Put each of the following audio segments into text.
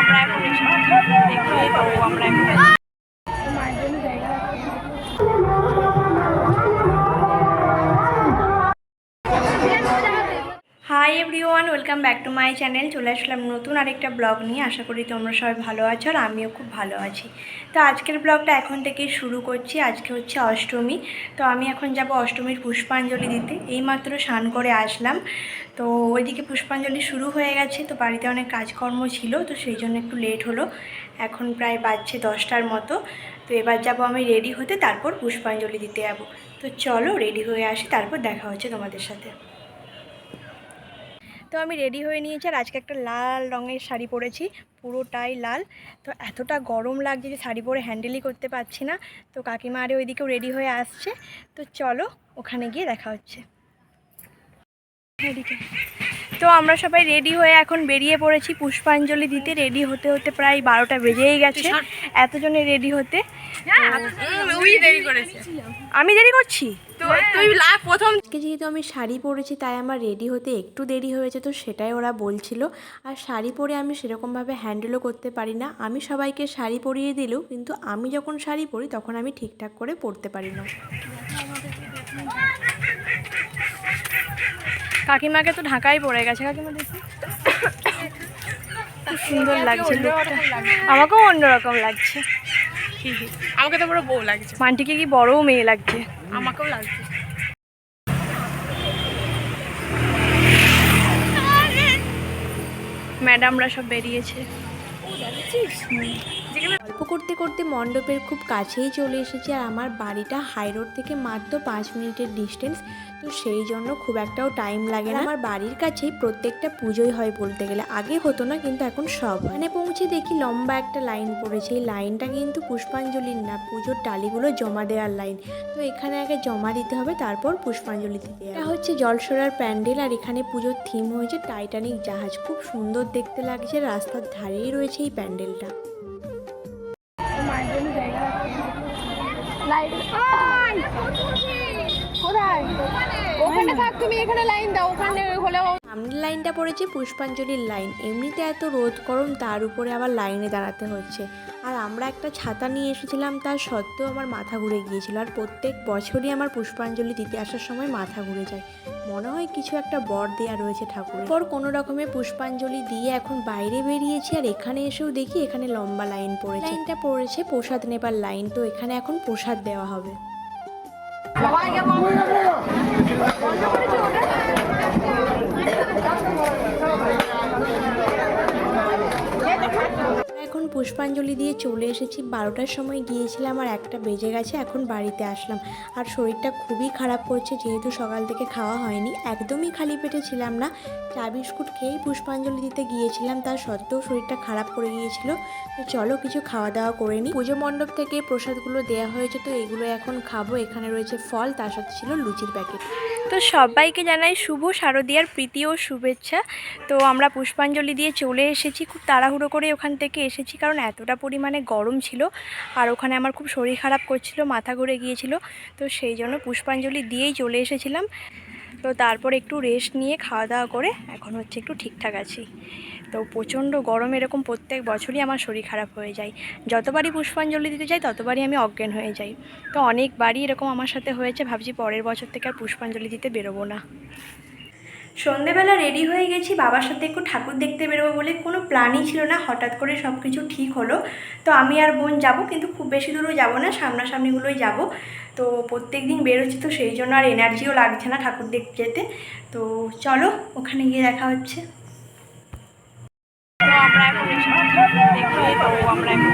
আমরা এখন দেখতেই পাবো আমরা এখন hi everyone, welcome back to my channel. চলে আসলাম নতুন আরেকটা ব্লগ নিয়ে। আশা করি তোমরা সবাই ভালো আছো আর আমিও খুব ভালো আছি। তো আজকের ব্লগটা এখন থেকেই শুরু করছি। আজকে হচ্ছে অষ্টমী। তো আমি এখন যাব অষ্টমীর পুষ্পাঞ্জলি দিতে। এইমাত্র স্নান করে আসলাম। তো ওইদিকে পুষ্পাঞ্জলি শুরু হয়ে গেছে। তো বাড়িতে অনেক কাজকর্ম ছিল, তো সেই জন্য একটু লেট হলো। এখন প্রায় বাজছে 10টার মতো। তো এবার যাব আমি রেডি হতে, তারপর পুষ্পাঞ্জলি দিতে যাব। তো চলো রেডি হয়ে আসি, তারপর দেখা হচ্ছে তোমাদের সাথে। তো আমি রেডি হয়ে নিয়েছি আর আজকে একটা লাল রঙের শাড়ি পরেছি, পুরোটাই লাল। তো এতটা গরম লাগছে যে শাড়ি পরে হ্যান্ডেলই করতে পারছি না। তো কাকিমা আরে ওইদিকেও রেডি হয়ে আসছে। তো চলো ওখানে গিয়ে দেখা হচ্ছে। তো আমরা সবাই রেডি হয়ে এখন বেরিয়ে পড়েছি পুষ্পাঞ্জলি দিতে। রেডি হতে হতে প্রায় 12টা বেজেই গেছে এতজনে রেডি হতে। আমি দেরি করছি তো প্রথম যেহেতু আমি শাড়ি পরেছি তাই আমার রেডি হতে একটু দেরি হয়েছে, তো সেটাই ওরা বলছিল। আর শাড়ি পরে আমি সেরকমভাবে হ্যান্ডেলও করতে পারি না। আমি সবাইকে শাড়ি পরিয়ে দিলেও কিন্তু আমি যখন শাড়ি পরি তখন আমি ঠিকঠাক করে পরতে পারি না। কাকিমাকে তো ঢাকাই পড়ে গেছে। কাকিমা দেখি খুব সুন্দর লাগছে লুকটা। আমাকেও অন্যরকম লাগছে। আমাকে তো বড় বউ লাগছে। মানটিকে কি বড়ও মেয়ে লাগছে। আমাকেও লাগছে। ম্যাডামরা সব বেরিয়েছে। গল্প করতে করতে মণ্ডপের খুব কাছেই চলে এসেছি। আর আমার বাড়িটা হাই রোড থেকে মাত্র 5 মিনিটের ডিস্টেন্স। তো সেই জন্য খুব একটাও টাইম লাগে না। আমার বাড়ির কাছেই প্রত্যেকটা পুজোই হয় বলতে গেলে। আগে হতো না, কিন্তু এখন সব। মানে পৌঁছে দেখি লম্বা একটা লাইন পড়েছে। এই লাইনটা কিন্তু পুষ্পাঞ্জলির না, পুজোর ডালিগুলো জমা দেওয়ার লাইন। তো এখানে আগে জমা দিতে হবে, তারপর পুষ্পাঞ্জলি দিতে হবে। এটা হচ্ছে জলসরার প্যান্ডেল। আর এখানে পুজোর থিম হয়েছে টাইটানিক জাহাজ। খুব সুন্দর দেখতে লাগছে। রাস্তার ধারেই রয়েছে এই প্যান্ডেলটা। সামনের লাইনটা পড়েছে পুষ্পাঞ্জলির লাইন। এমনিতে এত রোদ গরম, তার উপরে আবার লাইনে দাঁড়াতে হচ্ছে। আর আমরা একটা ছাতা নিয়ে এসেছিলাম, তার সত্ত্বেও আমার মাথা ঘুরে গিয়েছিল। আর প্রত্যেক বছরই আমার পুষ্পাঞ্জলি দিতে আসার সময় মাথা ঘুরে যায়। মনে হয় কিছু একটা বর দেওয়া রয়েছে ঠাকুরের। পর কোনো রকমের পুষ্পাঞ্জলি দিয়ে এখন বাইরে বেরিয়েছি। আর এখানে এসেও দেখি এখানে লম্বা লাইন পড়েছে। লাইনটা পড়েছে প্রসাদ নেবার লাইন। তো এখানে এখন প্রসাদ দেওয়া হবে। এখন পুষ্পাঞ্জলি দিয়ে চলে এসেছি। 12টার সময় গিয়েছিলাম আর 1টা বেজে গেছে। এখন বাড়িতে আসলাম। আর শরীরটা খুবই খারাপ করছে, যেহেতু সকাল থেকে খাওয়া হয়নি। একদমই খালি পেটে ছিলাম না, চা বিস্কুট খেয়েই পুষ্পাঞ্জলি দিতে গিয়েছিলাম। তার সত্ত্বেও শরীরটা খারাপ করে গিয়েছিল। তো চলো কিছু খাওয়া দাওয়া করে নিই। পুজো মণ্ডপ থেকে প্রসাদগুলো দেওয়া হয়েছে, তো এগুলো এখন খাবো। এখানে রয়েছে ফল, তার সাথে ছিল লুচির প্যাকেট। তো সবাইকে জানাই শুভ শারদীয়ার প্রীতি ও শুভেচ্ছা। তো আমরা পুষ্পাঞ্জলি দিয়ে চলে এসেছি। খুব তাড়াহুড়ো করে ওখান থেকে এসেছি, কারণ এতটা পরিমাণে গরম ছিল। আর ওখানে আমার খুব শরীর খারাপ করছিল, মাথা ঘুরে গিয়েছিল। তো সেই জন্য পুষ্পাঞ্জলি দিয়েই চলে এসেছিলাম। তো তারপর একটু রেস্ট নিয়ে খাওয়া দাওয়া করে এখন হচ্ছে একটু ঠিকঠাক আছি। তো প্রচণ্ড গরম, এরকম প্রত্যেক বছরই আমার শরীর খারাপ হয়ে যায়। যতবারই পুষ্পাঞ্জলি দিতে যাই ততবারই আমি অজ্ঞান হয়ে যাই। তো অনেকবারই এরকম আমার সাথে হয়েছে। ভাবছি পরের বছর থেকে আর পুষ্পাঞ্জলি দিতে বেরোবো না। সন্ধেবেলা রেডি হয়ে গেছি, বাবার সাথে একটু ঠাকুর দেখতে বেরোবো বলে। কোনো প্ল্যানই ছিল না, হঠাৎ করে সব কিছু ঠিক হলো। তো আমি আর বোন যাব, কিন্তু খুব বেশি দূরও যাব না, সামনাসামনিগুলোই যাব। তো প্রত্যেক দিন বেরোচ্ছি, তো সেই জন্য আর এনার্জিও লাগছে না ঠাকুর দেখতে যেতে। তো চলো ওখানে গিয়ে দেখা হচ্ছে। তো আমরা এখন দেখতেই পাবো আমরা এখন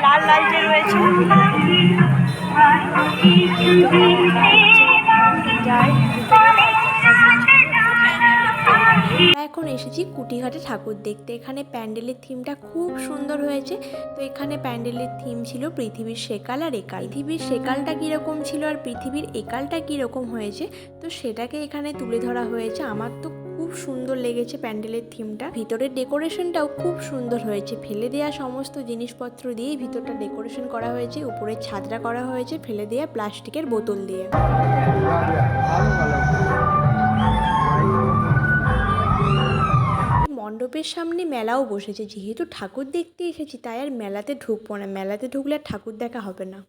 লাল লাল যে রয়েছে এখন এসেছি কুটিঘাটে ঠাকুর দেখতে। এখানে প্যান্ডেলের থিমটা খুব সুন্দর হয়েছে। তো এখানে প্যান্ডেলের থিম ছিল পৃথিবীর সেকাল আর একাল। পৃথিবীর সেকালটা কীরকম ছিল আর পৃথিবীর একালটা কীরকম হয়েছে, তো সেটাকে এখানে তুলে ধরা হয়েছে। আমার তো খুব সুন্দর লেগেছে প্যান্ডেলের থিমটা। ভিতরের ডেকোরেশনটাও খুব সুন্দর হয়েছে। ফেলে দেওয়া সমস্ত জিনিসপত্র দিয়েই ভিতরটা ডেকোরেশন করা হয়েছে। উপরে ছাদটা করা হয়েছে ফেলে দেওয়া প্লাস্টিকের বোতল দিয়ে। মণ্ডপের সামনে মেলাও বসেছে, যেহেতু ঠাকুর দেখতে এসেছি তাই আর মেলাতে ঢুকবো না, মেলাতে ঢুকলে আর ঠাকুর দেখা হবে না।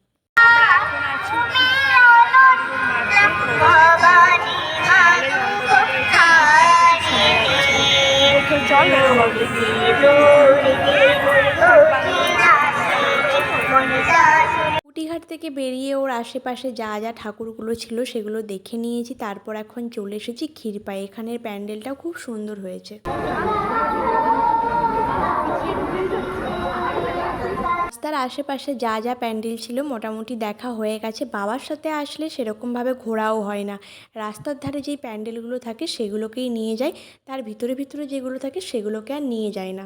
কুটিঘাট থেকে বেরিয়ে ওর আশেপাশে যা যা ঠাকুরগুলো ছিল সেগুলো দেখে নিয়েছি, তারপর এখন চলে এসেছি ক্ষীরপায়ে। এখানের প্যান্ডেলটাও খুব সুন্দর হয়েছে। রাস্তার আশেপাশে যা যা প্যান্ডেল ছিল মোটামুটি দেখা হয়ে গেছে। বাবার সাথে আসলে সেরকমভাবে ঘোরাও হয় না, রাস্তার ধারে যেই প্যান্ডেলগুলো থাকে সেগুলোকেই নিয়ে যায়, তার ভিতরে ভিতরে যেগুলো থাকে সেগুলোকে আর নিয়ে যায় না।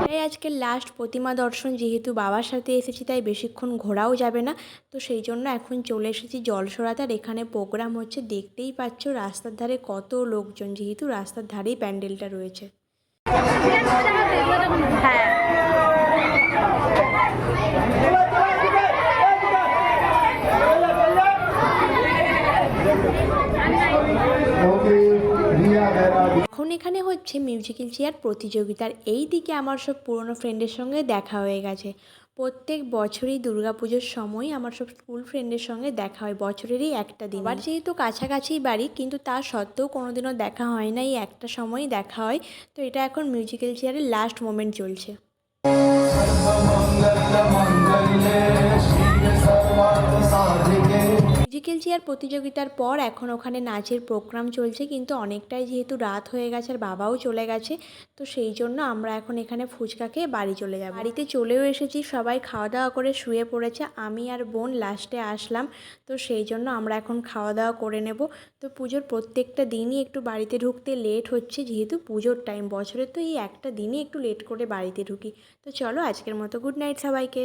তাই আজকে লাস্ট প্রতিমা দর্শন, যেহেতু বাবার সাথে এসেছি তাই বেশিক্ষণ ঘোরাও যাবে না, তো সেই জন্য এখন চলে এসেছি জলসরাতে। আর এখানে প্রোগ্রাম হচ্ছে, দেখতেই পাচ্ছ রাস্তার ধারে কত লোকজন, যেহেতু রাস্তার ধারেই প্যান্ডেলটা রয়েছে। হ্যাঁ, এখন এখানে হচ্ছে মিউজিক্যাল চেয়ার প্রতিযোগিতার এই দিকে আমার সব পুরনো ফ্রেন্ডের সঙ্গে দেখা হয়ে গেছে। প্রত্যেক বছরই দুর্গাপুজোর সময় আমার সব স্কুল ফ্রেন্ডের সঙ্গে দেখা হয়, বছরেরই একটা দিন। আবার যেহেতু কাছাকাছি বাড়ি, কিন্তু তা সত্ত্বেও কোনোদিনও দেখা হয় না, এই একটা সময়ই দেখা হয়। তো এটা এখন মিউজিক্যাল চেয়ারের লাস্ট মোমেন্ট চলছে। মিউজিক্যাল চেয়ার প্রতিযোগিতার পর এখন ওখানে নাচের প্রোগ্রাম চলছে, কিন্তু অনেকটাই যেহেতু রাত হয়ে গেছে আর বাবাও চলে গেছে, তো সেই জন্য আমরা এখন এখানে ফুচকা খেয়ে বাড়ি চলে যাব। বাড়িতে চলেও এসেছি, সবাই খাওয়া দাওয়া করে শুয়ে পড়েছে, আমি আর বোন লাস্টে আসলাম, তো সেই জন্য আমরা এখন খাওয়া দাওয়া করে নেব। তো পুজোর প্রত্যেকটা দিনই একটু বাড়িতে ঢুকতে লেট হচ্ছে, যেহেতু পুজোর টাইম, বছরে তো এই একটা দিনই একটু লেট করে বাড়িতে ঢুকি। তো চলো আজকের মতো গুড নাইট সবাইকে।